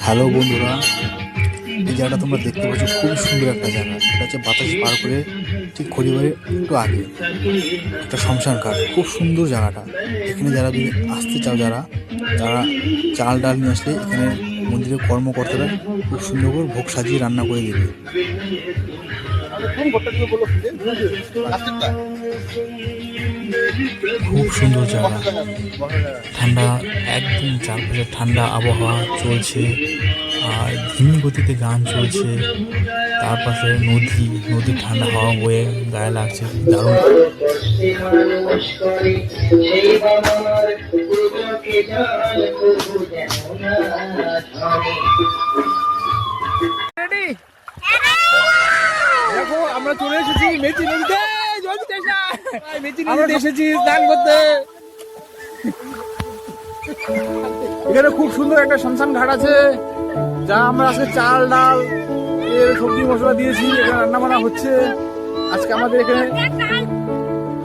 Hello বন্ধুরা, এই জায়গাটা তোমরা দেখতে পাচ্ছ, খুবই সুন্দর একটা জায়গা। এটা হচ্ছে বাতাস পার করে ঠিক খড়িবাড়ির একটু আগে একটা শ্মশান ঘাট। খুব সুন্দর জায়গাটা। এখানে যারা যদি আসতে চাও, যারা তারা চাল ডাল নিয়ে আসলে এখানে মন্দিরের কর্মকর্তারা খুব সুন্দর করে ভোগ সাজিয়ে রান্না করে দেবে। খুব সুন্দর জায়গা, ঠান্ডা, একদম চারপাশে ঠান্ডা আবহাওয়া চলছে আর ধীমি গতিতে গান চলছে। তার পাশে নদীর ঠান্ডা হাওয়া বয়ে গায়ে লাগছে, দারুণ। দেখো আমরা চলে এসেছি মেচি নদীতে। আমরা এসেছি স্নান করতে। এখানে খুব সুন্দর একটা শ্মশান ঘাট আছে, যা আমরা আজকে চাল ডাল এর সবজি মশলা দিয়েছি, এখানে রান্না বান্না হচ্ছে। আজকে আমাদের এখানে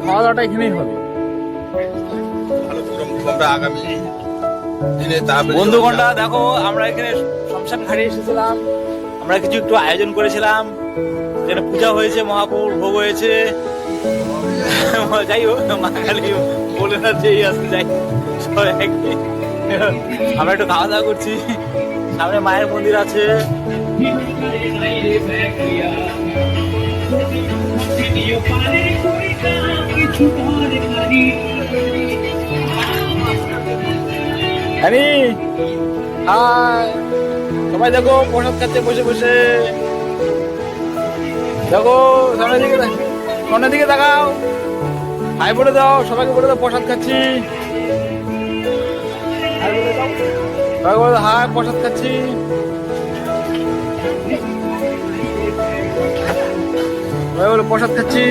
খাওয়া দাওয়াটা এখানেই হবে। বন্ধুগণরা দেখো, আমরা এখানে শ্মশান ঘাটে এসেছিলাম। আমরা কিছু একটু আয়োজন করেছিলাম, এখানে পূজা হয়েছে, মহাপুর ভোগ হয়েছে। যাই হোক, মা খালি বলে না যে আসতে যাই, আমরা একটু খাওয়া দাওয়া করছি। সামনে মায়ের মন্দির আছে। সবাই দেখো প্রসাদ খাচ্ছে বসে বসে। দেখো সামনের দিকে তাকাও, হাই বলে দাও, সবাইকে বলে দাও প্রসাদ খাচ্ছি। সবাই বলে দাও হাই, প্রসাদ খাচ্ছি। সবাই বলে প্রসাদ খাচ্ছি।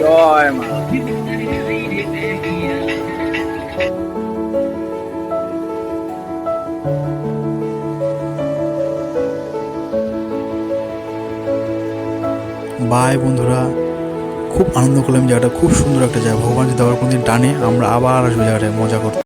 জয় মা। বাই বন্ধুরা, খুব আনন্দ করলাম। জায়গাটা খুব সুন্দর একটা জায়গা। ভগবান যদি আবার কোনদিন টানে, আমরা আবার আসবো জায়গাটায় মজা করতে।